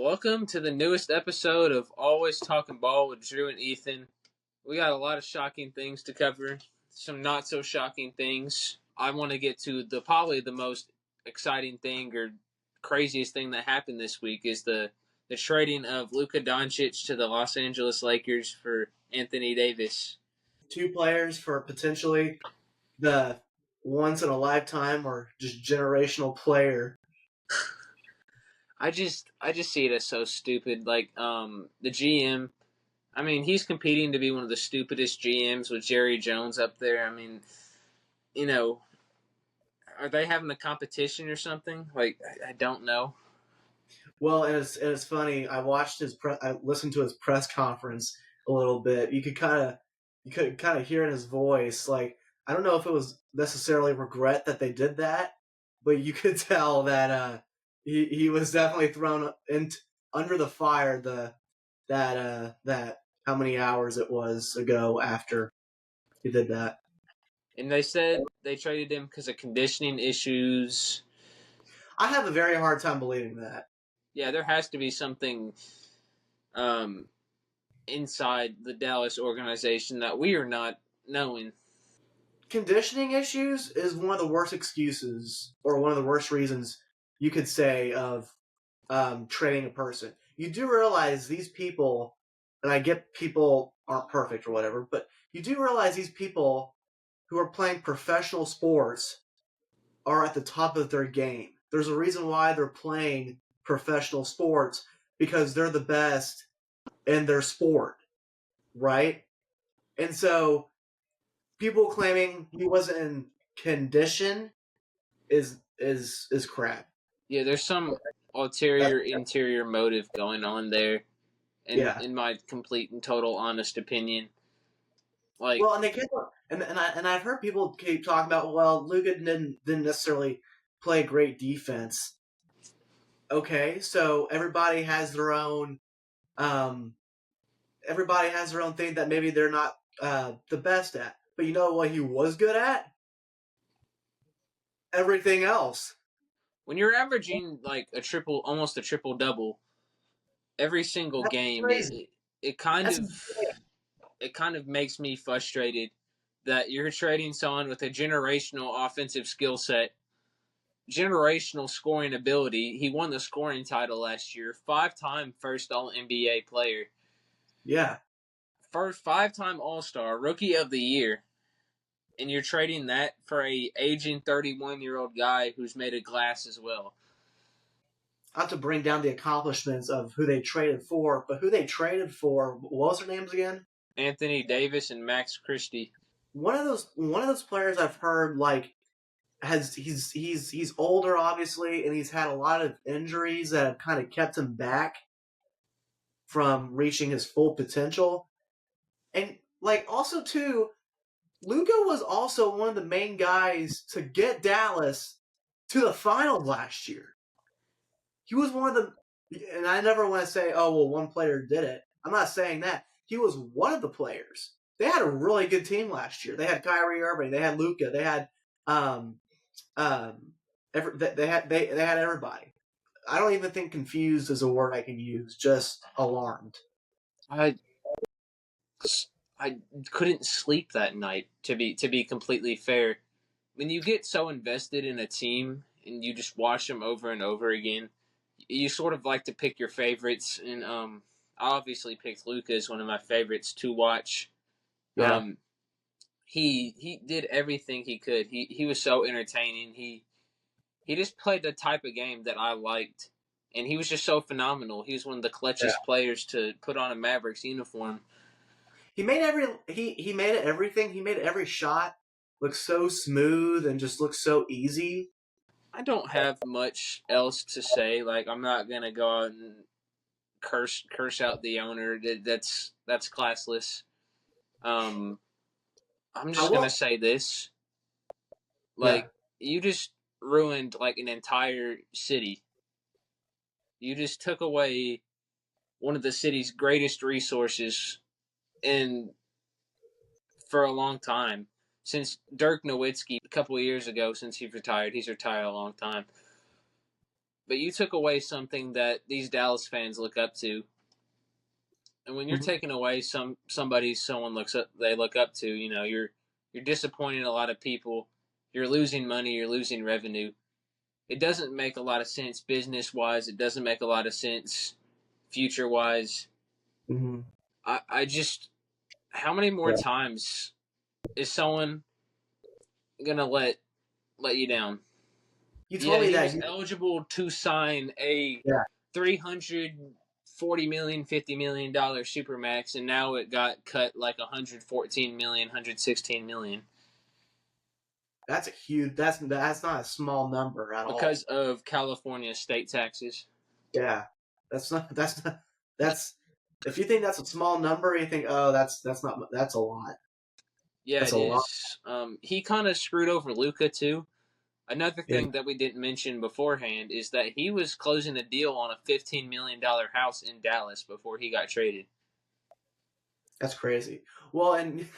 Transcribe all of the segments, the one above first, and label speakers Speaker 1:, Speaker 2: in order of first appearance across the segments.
Speaker 1: Welcome to the newest episode of Always Talking Ball with Drew and Ethan. We got a lot of shocking things to cover, some not so shocking things. I want to get to probably the most exciting thing or craziest thing that happened this week is the trading of Luka Doncic to the Los Angeles Lakers for Anthony Davis.
Speaker 2: Two players for potentially the once in a lifetime or just generational player.
Speaker 1: I just see it as so stupid. Like the GM, I mean, he's competing to be one of the stupidest GMs with Jerry Jones up there. I mean, are they having a competition or something? Like, I don't know.
Speaker 2: Well, and it's funny. I listened to his press conference a little bit. You could kind of hear in his voice. Like, I don't know if it was necessarily regret that they did that, but you could tell that he was definitely thrown under the fire. That how many hours it was ago after he did that.
Speaker 1: And they said they traded him because of conditioning issues.
Speaker 2: I have a very hard time believing that.
Speaker 1: Yeah, there has to be something inside the Dallas organization that we are not knowing.
Speaker 2: Conditioning issues is one of the worst excuses or one of the worst reasons you could say of trading a person. You do realize these people, and I get people aren't perfect or whatever, but you do realize these people who are playing professional sports are at the top of their game. There's a reason why they're playing professional sports, because they're the best in their sport, right? And so people claiming he wasn't in condition is crap.
Speaker 1: Yeah, there's some interior motive going on there. In my complete and total honest opinion. Like,
Speaker 2: well, and they keep and I've heard people keep talking about, well, Luka didn't necessarily play great defense. Okay, so everybody has their own thing that maybe they're not the best at. But you know what he was good at? Everything else.
Speaker 1: when you're averaging like almost a triple double every single
Speaker 2: That's
Speaker 1: game,
Speaker 2: crazy.
Speaker 1: it kind of makes me frustrated that you're trading someone with a generational offensive skill set, generational scoring ability. He won the scoring title last year, 5-time first All NBA player.
Speaker 2: Yeah.
Speaker 1: First 5-time All-Star, Rookie of the Year. And you're trading that for a aging 31-year-old guy who's made of glass as well.
Speaker 2: Not to bring down the accomplishments of who they traded for, but who they traded for, what was their names again?
Speaker 1: Anthony Davis and Max Christie.
Speaker 2: One of those players I've heard he's older, obviously, and he's had a lot of injuries that have kind of kept him back from reaching his full potential. And also too, Luka was also one of the main guys to get Dallas to the finals last year. He was one of the, and I never want to say, oh, well, one player did it. I'm not saying that. He was one of the players. They had a really good team last year. They had Kyrie Irving. They had Luka. They had they had everybody. I don't even think confused is a word I can use. Just alarmed.
Speaker 1: I couldn't sleep that night. To be completely fair, when you get so invested in a team and you just watch them over and over again, you sort of like to pick your favorites. And I obviously picked Luka as one of my favorites to watch.
Speaker 2: Yeah.
Speaker 1: He did everything he could. He was so entertaining. He just played the type of game that I liked, and he was just so phenomenal. He was one of the clutchest players to put on a Mavericks uniform.
Speaker 2: He made he made everything. He made every shot look so smooth and just look so easy.
Speaker 1: I don't have much else to say. Like, I'm not gonna go out and curse out the owner. That's classless. I'm just gonna say this. Like, you just ruined like an entire city. You just took away one of the city's greatest resources in for a long time. Since Dirk Nowitzki a couple of years ago, since he's retired a long time. but you took away something that these Dallas fans look up to. And when you're
Speaker 2: Mhm.
Speaker 1: taking away somebody someone they look up to, you're disappointing a lot of people. You're losing money. You're losing revenue. It doesn't make a lot of sense business wise. It doesn't make a lot of sense future wise.
Speaker 2: Mhm.
Speaker 1: I just how many more
Speaker 2: Yeah.
Speaker 1: times is someone gonna let you down?
Speaker 2: You told
Speaker 1: Yeah,
Speaker 2: me
Speaker 1: he
Speaker 2: that.
Speaker 1: was eligible to sign a
Speaker 2: Yeah,
Speaker 1: $340 million, $50 million supermax, and now it got cut like 114 million, 116 million
Speaker 2: that's a huge. That's not a small number at all.
Speaker 1: because of California state taxes.
Speaker 2: Yeah, that's not. That's not. That's if you think that's a small number, you think, oh, that's not. That's a lot.
Speaker 1: Yeah,
Speaker 2: That's
Speaker 1: it
Speaker 2: a lot.
Speaker 1: is. He kind of screwed over Luka too. Another
Speaker 2: Yeah,
Speaker 1: thing that we didn't mention beforehand is that he was closing a deal on a $15 million house in Dallas before he got traded.
Speaker 2: that's crazy. Well, and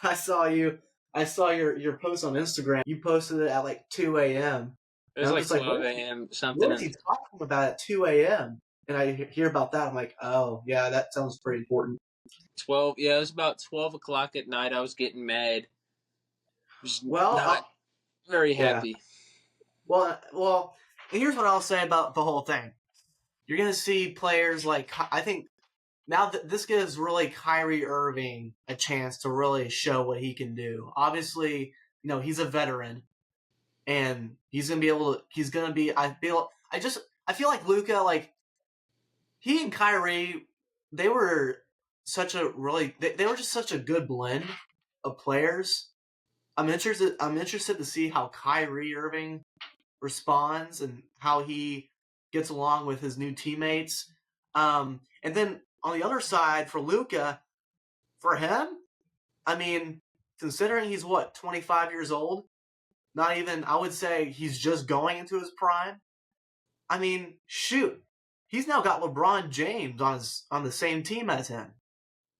Speaker 2: I saw you. I saw your post on Instagram. You posted it at like 2 a.m.
Speaker 1: It
Speaker 2: And
Speaker 1: was
Speaker 2: I'm
Speaker 1: like
Speaker 2: just like,
Speaker 1: 12 a.m. something.
Speaker 2: what is he talking about at 2 a.m.? And I hear about that. I'm like, oh yeah, that sounds pretty important.
Speaker 1: 12. Yeah, it was about 12 o'clock at night. I was getting mad. Just
Speaker 2: Well,
Speaker 1: not very
Speaker 2: yeah.
Speaker 1: happy.
Speaker 2: Well. And here's what I'll say about the whole thing. You're gonna see players like I think now that this gives really Kyrie Irving a chance to really show what he can do. Obviously, he's a veteran, and he's gonna be able to. He's gonna be. I feel like Luka, like he and Kyrie, they were such a really. They were just such a good blend of players. I'm interested to see how Kyrie Irving responds and how he gets along with his new teammates. And then on the other side for Luka, for him, I mean, considering he's what 25 years old, not even I would say he's just going into his prime. I mean, shoot, he's now got LeBron James on the same team as him.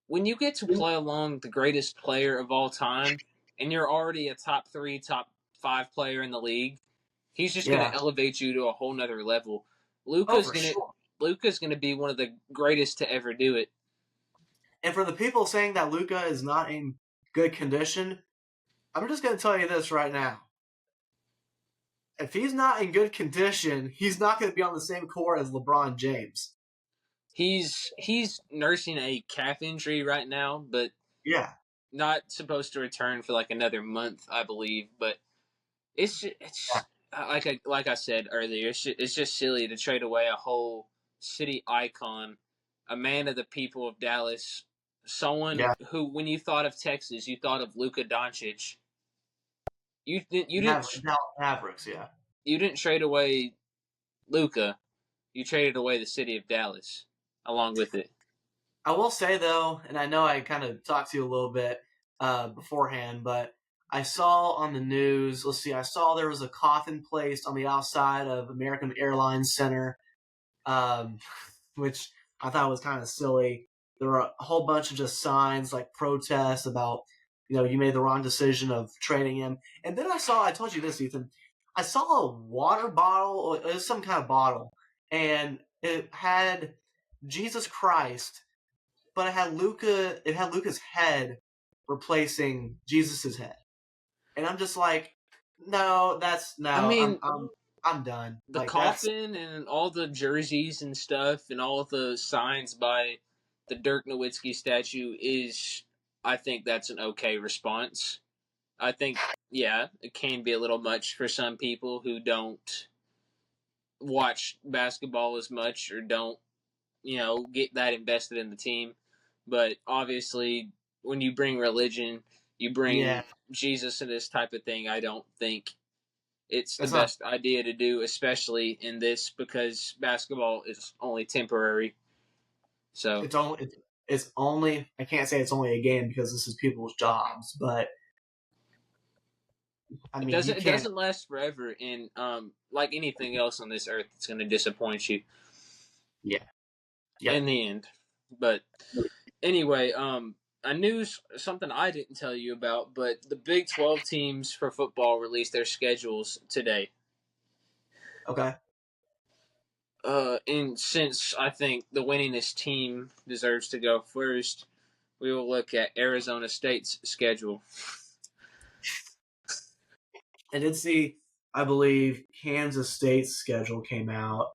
Speaker 1: When you get to play along the greatest player of all time, and you're already a top three, top five player in the league, he's just going to
Speaker 2: Yeah.
Speaker 1: elevate you to a whole nother level.
Speaker 2: Oh,
Speaker 1: Luka's
Speaker 2: for
Speaker 1: gonna
Speaker 2: sure.
Speaker 1: Luka's gonna be one of the greatest to ever do it.
Speaker 2: And for the people saying that Luka is not in good condition, I'm just going to tell you this right now. If he's not in good condition, he's not going to be on the same court as LeBron James.
Speaker 1: He's nursing a calf injury right now, but
Speaker 2: Yeah.
Speaker 1: not supposed to return for like another month, I believe. But it's like I said earlier, it's just silly to trade away a whole city icon, a man of the people of Dallas, someone
Speaker 2: Yeah.
Speaker 1: who, when you thought of Texas, you thought of Luka Doncic. You didn't
Speaker 2: Mavericks, yeah.
Speaker 1: you didn't trade away Luka. You traded away the city of Dallas along with it.
Speaker 2: I will say though, and I know I kind of talked to you a little bit beforehand, but I saw on the news. Let's see, I saw there was a coffin placed on the outside of American Airlines Center, um, which I thought was kind of silly. There were a whole bunch of just signs like protests about, you made the wrong decision of trading him. And then I told you this, Ethan. I saw a water bottle, or it was some kind of bottle, and it had Jesus Christ, but it had Luka's head replacing Jesus's head. And I'm just like, no, that's
Speaker 1: I
Speaker 2: no,
Speaker 1: mean,
Speaker 2: I'm done.
Speaker 1: the
Speaker 2: Like that's
Speaker 1: coffin and all the jerseys and stuff and all the signs by the Dirk Nowitzki statue is, I think that's an okay response. I think, yeah, it can be a little much for some people who don't watch basketball as much or don't, get that invested in the team. But obviously, when you bring religion, you
Speaker 2: yeah,
Speaker 1: bring Jesus and this type of thing, I don't think it's the
Speaker 2: it's not.
Speaker 1: best idea to do, especially in this, because basketball is only temporary. So
Speaker 2: It's only I can't say it's only a game because this is people's jobs, but I
Speaker 1: it
Speaker 2: mean you can't.
Speaker 1: doesn't last forever, and like anything else on this earth, it's going to disappoint you
Speaker 2: Yeah,
Speaker 1: in
Speaker 2: yep.
Speaker 1: the end. But anyway, I knew something I didn't tell you about, but the Big 12 teams for football released their schedules today.
Speaker 2: Okay.
Speaker 1: And since I think the winningest team deserves to go first, we will look at Arizona State's schedule.
Speaker 2: I did see, I believe, Kansas State's schedule came out.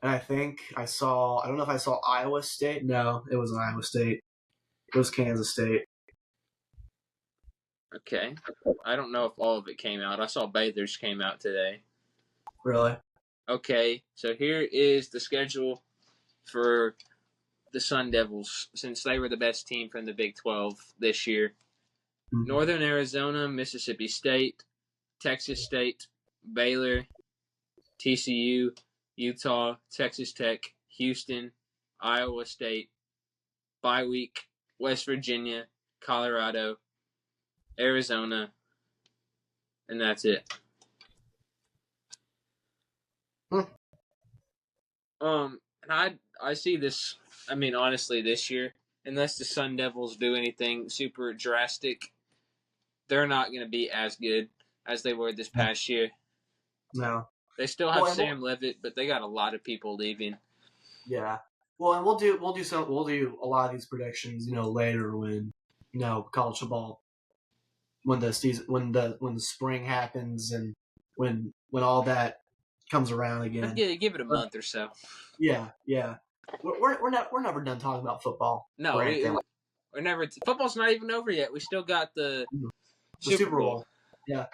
Speaker 2: And I think I don't know if I saw Iowa State. No, it wasn't Iowa State. It was Kansas State.
Speaker 1: Okay. I don't know if all of it came out. I saw Baylor's came out today.
Speaker 2: Really?
Speaker 1: Okay, so here is the schedule for the Sun Devils, since they were the best team from the Big 12 this year.
Speaker 2: Mm-hmm.
Speaker 1: Northern Arizona, Mississippi State, Texas State, Baylor, TCU, Utah, Texas Tech, Houston, Iowa State, bye week, West Virginia, Colorado, Arizona, and that's it. And I see this. I mean, honestly, this year, unless the Sun Devils do anything super drastic, they're not going to be as good as they were this past year.
Speaker 2: No.
Speaker 1: They still have Sam Levitt, but they got a lot of people leaving.
Speaker 2: Yeah. Well, and we'll do a lot of these predictions, later when, college football, when the season, when the spring happens, and when all that comes around again.
Speaker 1: Yeah, give it a month or so.
Speaker 2: Yeah. We're never done talking about football.
Speaker 1: No, we're never. Football's not even over yet. We still got the Super Bowl.
Speaker 2: Yeah.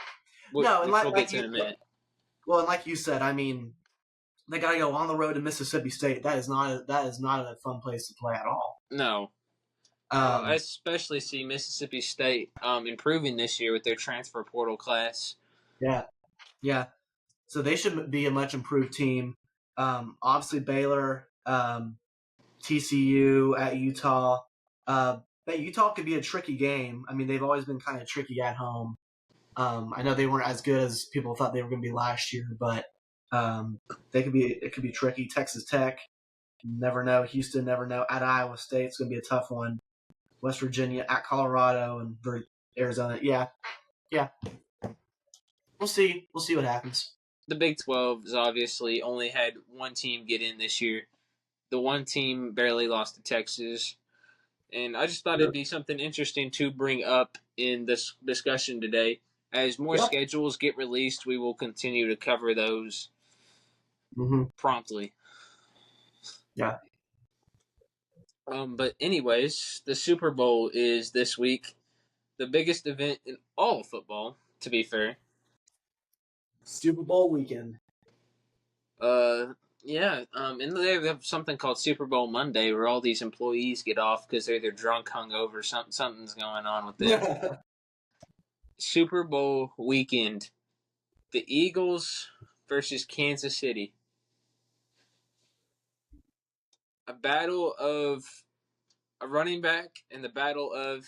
Speaker 1: We'll get to in a minute.
Speaker 2: Well, and like you said, I mean, they got to go on the road to Mississippi State. That is not a fun place to play at all.
Speaker 1: No. I especially see Mississippi State improving this year with their transfer portal class.
Speaker 2: Yeah. So they should be a much improved team. Obviously Baylor, TCU at Utah. But Utah could be a tricky game. I mean, they've always been kind of tricky at home. I know they weren't as good as people thought they were going to be last year, but it could be tricky. Texas Tech, never know. Houston, never know. At Iowa State, it's going to be a tough one. West Virginia, at Colorado, and Arizona. Yeah. We'll see what happens.
Speaker 1: The Big 12 has obviously only had one team get in this year. The one team barely lost to Texas. And I just thought it'd be something interesting to bring up in this discussion today. As more schedules get released, we will continue to cover those promptly.
Speaker 2: Yeah.
Speaker 1: But anyways, the Super Bowl is this week. The biggest event in all of football, to be fair.
Speaker 2: Super Bowl weekend.
Speaker 1: Yeah. And they have something called Super Bowl Monday, where all these employees get off because they're either drunk, hungover, something's going on with them. Super Bowl weekend. The Eagles versus Kansas City. A battle of a running back and the battle of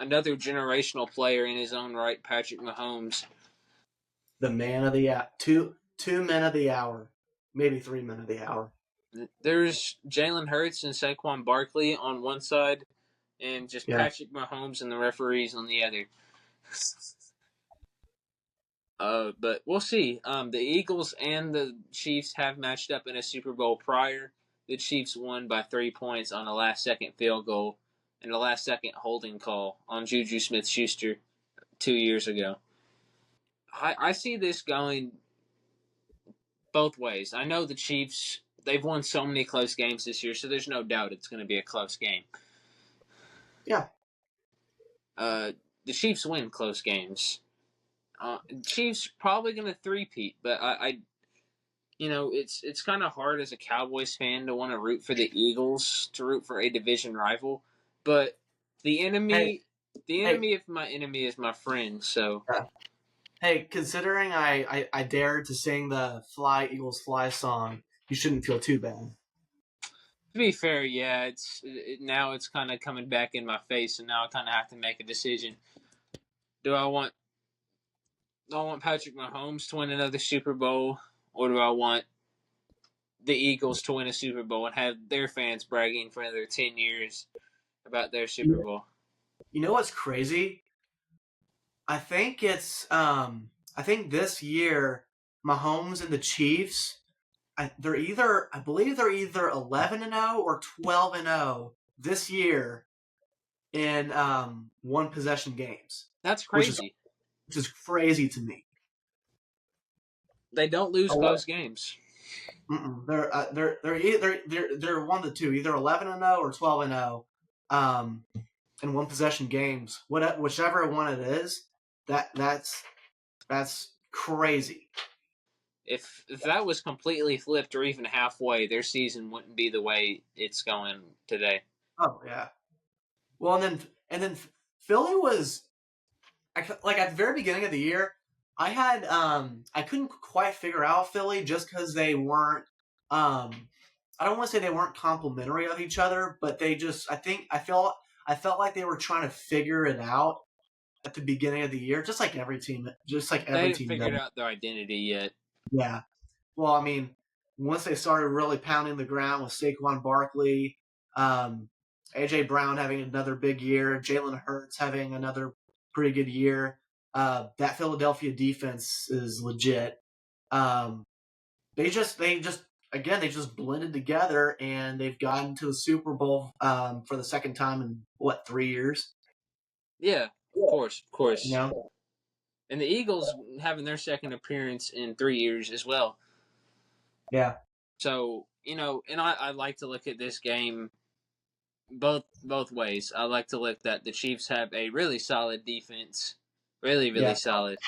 Speaker 1: another generational player in his own right, Patrick Mahomes.
Speaker 2: The man of the hour. Two men of the hour. Maybe 3 men of the hour.
Speaker 1: There's Jalen Hurts and Saquon Barkley on one side, and just Patrick Mahomes and the referees on the other. But we'll see. The Eagles and the Chiefs have matched up in a Super Bowl prior. The Chiefs won by 3 points on a last-second field goal and a last-second holding call on Juju Smith-Schuster 2 years ago. I see this going both ways. I know the Chiefs, they've won so many close games this year, so there's no doubt it's going to be a close game.
Speaker 2: Yeah.
Speaker 1: The Chiefs win close games. Chiefs probably going to three-peat, but it's kind of hard as a Cowboys fan to want to root for the Eagles, to root for a division rival. But the enemy of my enemy is my friend. So,
Speaker 2: hey, considering I dared to sing the "Fly Eagles Fly" song, you shouldn't feel too bad.
Speaker 1: To be fair, yeah, now it's kind of coming back in my face, and now I kind of have to make a decision. Do I want Patrick Mahomes to win another Super Bowl, or do I want the Eagles to win a Super Bowl and have their fans bragging for another 10 years about their Super Bowl?
Speaker 2: You know what's crazy? I think this year, Mahomes and the Chiefs I believe they're either 11-0 or 12-0 this year in one possession games,
Speaker 1: That's
Speaker 2: which is
Speaker 1: crazy.
Speaker 2: crazy to me.
Speaker 1: They don't lose
Speaker 2: Ele-
Speaker 1: close games.
Speaker 2: They're one of the two, either 11-0 or 12-0, in one possession games. Whichever one it is, that's crazy.
Speaker 1: If that was completely flipped or even halfway, their season wouldn't be the way it's going today.
Speaker 2: Oh yeah. Well, and then Philly was like at the very beginning of the year. I couldn't quite figure out Philly just because they weren't I don't want to say they weren't complimentary of each other, but they just I felt like they were trying to figure it out at the beginning of the year, just like
Speaker 1: They
Speaker 2: every
Speaker 1: haven't
Speaker 2: team does.
Speaker 1: figured out their identity yet.
Speaker 2: Yeah. Well, I mean, once they started really pounding the ground with Saquon Barkley, um, AJ Brown having another big year, Jalen Hurts having another pretty good year, that Philadelphia defense is legit. Um, they just blended together and they've gotten to the Super Bowl for the second time in what 3 years?
Speaker 1: Yeah, of
Speaker 2: You
Speaker 1: course.
Speaker 2: know?
Speaker 1: And the Eagles having their second appearance in 3 years as well.
Speaker 2: Yeah.
Speaker 1: So, and I like to look at this game both ways. I like to look that the Chiefs have a really solid defense, really
Speaker 2: Yeah.
Speaker 1: solid.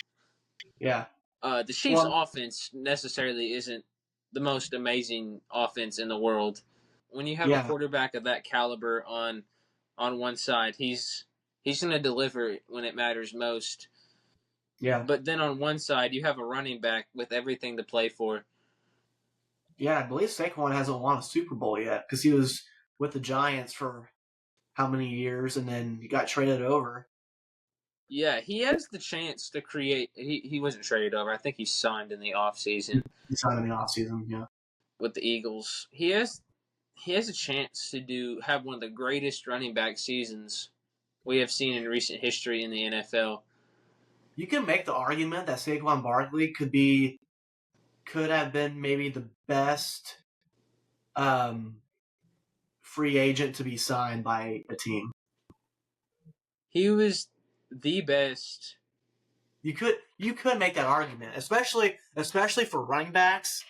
Speaker 2: Yeah.
Speaker 1: The Chiefs'
Speaker 2: Well,
Speaker 1: offense necessarily isn't the most amazing offense in the world. When you have a
Speaker 2: yeah.
Speaker 1: quarterback of that caliber on one side, he's going to deliver when it matters most.
Speaker 2: Yeah.
Speaker 1: But then on one side, you have a running back with everything to play for.
Speaker 2: Yeah, I believe Saquon hasn't won a Super Bowl yet because he was with the Giants for how many years and then he got traded over.
Speaker 1: Yeah, he has the chance to create. He wasn't traded over. I think he signed in the offseason
Speaker 2: He signed in the offseason, yeah.
Speaker 1: with the Eagles. He has a chance to have one of the greatest running back seasons we have seen in recent history in the NFL.
Speaker 2: You can make the argument that Saquon Barkley could have been maybe the best free agent to be signed by a team.
Speaker 1: He was the best.
Speaker 2: You could make that argument, especially for running backs.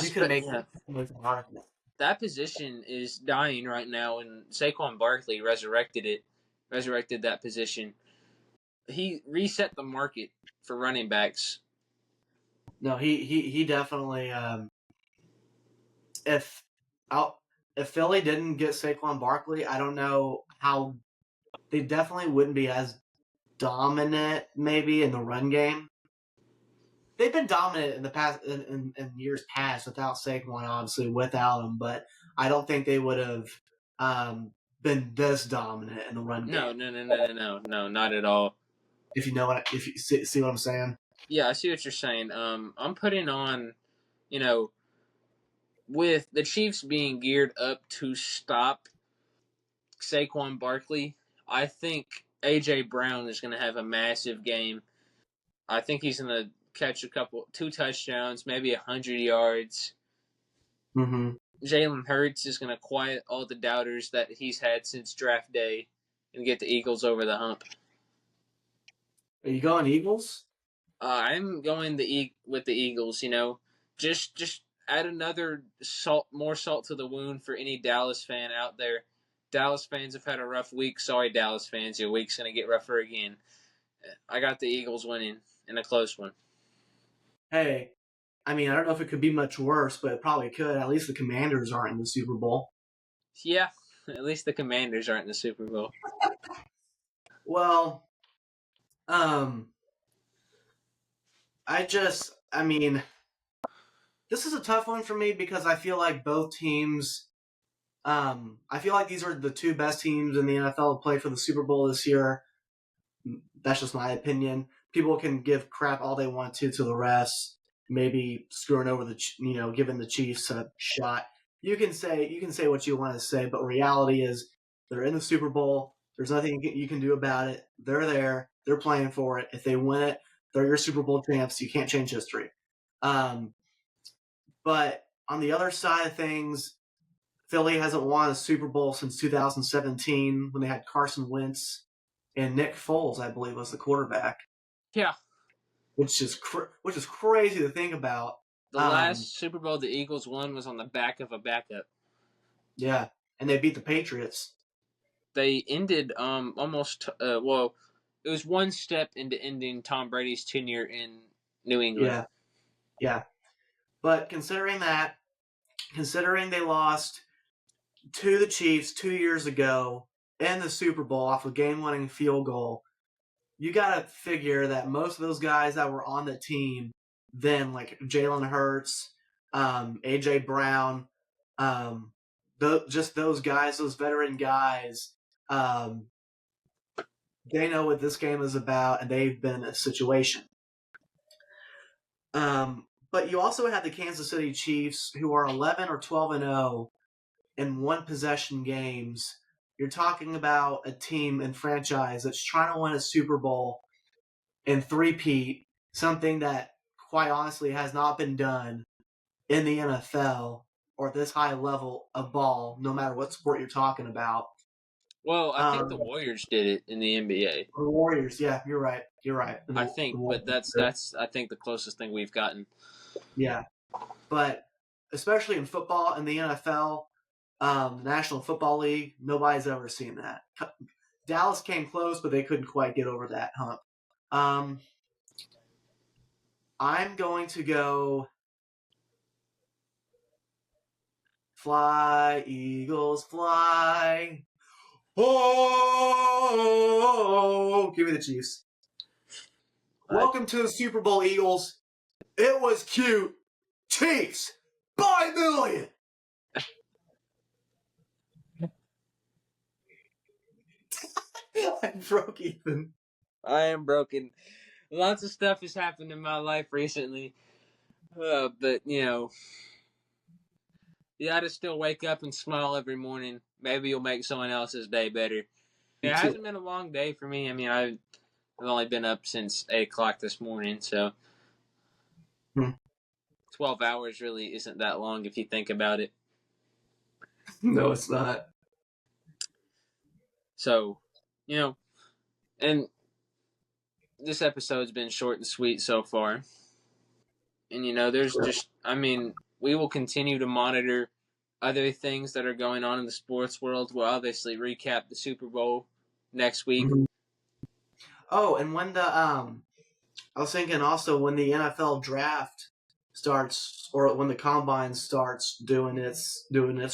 Speaker 2: You could make
Speaker 1: Yeah.
Speaker 2: that argument.
Speaker 1: That position is dying right now, and Saquon Barkley resurrected that position. He reset the market for running backs.
Speaker 2: No, he definitely. If I'll, if Philly didn't get Saquon Barkley, I don't know how they definitely wouldn't be as dominant maybe in the run game. They've been dominant in the past in years past without Saquon, obviously without him, but I don't think they would have been this dominant in the run game.
Speaker 1: No, not at all.
Speaker 2: If you see what I'm saying.
Speaker 1: Yeah, I see what you're saying. I'm putting on, you know, with the Chiefs being geared up to stop Saquon Barkley, I think AJ Brown is going to have a massive game. I think he's going to catch two touchdowns, maybe 100 yards.
Speaker 2: Mm-hmm.
Speaker 1: Jalen Hurts is going to quiet all the doubters that he's had since draft day and get the Eagles over the hump.
Speaker 2: Are you going Eagles?
Speaker 1: I'm going with the Eagles. Just add another more salt to the wound for any Dallas fan out there. Dallas fans have had a rough week. Sorry, Dallas fans, your week's gonna get rougher again. I got the Eagles winning in a close one.
Speaker 2: Hey, I mean, I don't know if it could be much worse, but it probably could. At least the Commanders aren't in the Super Bowl.
Speaker 1: Yeah, at least the Commanders aren't in the Super Bowl.
Speaker 2: Well, I mean, this is a tough one for me because I feel like both teams, I feel like these are the two best teams in the NFL to play for the Super Bowl this year. That's just my opinion. People can give crap all they want to the refs, maybe screwing over giving the Chiefs a shot. You can say what you want to say, but reality is they're in the Super Bowl. There's nothing you can do about it. They're there. They're playing for it. If they win it, they're your Super Bowl champs. You can't change history. But On the other side of things, Philly hasn't won a Super Bowl since 2017 when they had Carson Wentz and Nick Foles, I believe, was the quarterback.
Speaker 1: Yeah.
Speaker 2: Which is crazy to think about.
Speaker 1: The last Super Bowl the Eagles won was on the back of a backup.
Speaker 2: Yeah, and they beat the Patriots.
Speaker 1: They ended almost it was one step into ending Tom Brady's tenure in New England.
Speaker 2: Yeah. But considering they lost to the Chiefs 2 years ago in the Super Bowl off a game-winning field goal, you got to figure that most of those guys that were on the team then, like Jalen Hurts, A.J. Brown, just those guys, those veteran guys, they know what this game is about, and they've been in a situation. But you also have the Kansas City Chiefs, who are 11 or 12-0 in one-possession games. You're talking about a team and franchise that's trying to win a Super Bowl and three-peat, something that, quite honestly, has not been done in the NFL or at this high level of ball, no matter what sport you're talking about.
Speaker 1: Well, I think the Warriors did it in the NBA.
Speaker 2: The Warriors, yeah, you're right.
Speaker 1: I think, but that's I think the closest thing we've gotten.
Speaker 2: Yeah, but especially in football and the NFL, the National Football League, nobody's ever seen that. Dallas came close, but they couldn't quite get over that hump. I'm going to go fly, Eagles, fly. Oh, give me the Chiefs. Welcome to the Super Bowl, Eagles. It was cute. Chiefs, by a million. I'm broke, Ethan.
Speaker 1: I am broken. Lots of stuff has happened in my life recently. But, you gotta still wake up and smile every morning. Maybe you'll make someone else's day better. It hasn't been a long day for me. I mean, I've only been up since 8 o'clock this morning, so 12 hours really isn't that long if you think about it.
Speaker 2: No, it's not.
Speaker 1: So, and this episode's been short and sweet so far. And, there's we will continue to monitor other things that are going on in the sports world. We'll obviously recap the Super Bowl next week.
Speaker 2: Mm-hmm. Oh, and when I was thinking also when the NFL draft starts, or when the combine starts doing its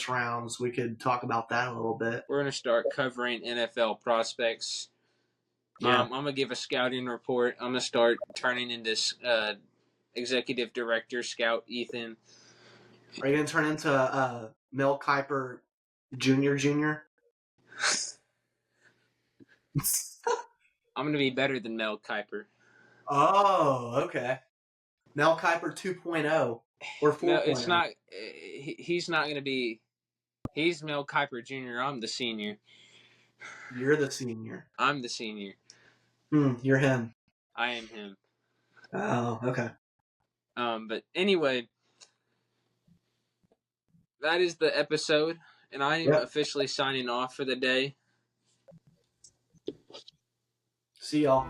Speaker 2: rounds, we could talk about that a little bit.
Speaker 1: We're gonna start covering NFL prospects.
Speaker 2: Yeah.
Speaker 1: I'm gonna give a scouting report. I'm gonna start turning into executive director scout Ethan.
Speaker 2: Are you gonna turn into Mel Kiper Jr.?
Speaker 1: I'm gonna be better than Mel Kiper.
Speaker 2: Oh, okay. Mel Kiper 2.0 or 4.0.
Speaker 1: No, it's not. He's not gonna be. He's Mel Kiper Jr. I'm the senior.
Speaker 2: You're the senior.
Speaker 1: I'm the senior.
Speaker 2: You're him.
Speaker 1: I am him.
Speaker 2: Oh, okay.
Speaker 1: But anyway, that is the episode, and I am officially signing off for the day.
Speaker 2: See y'all.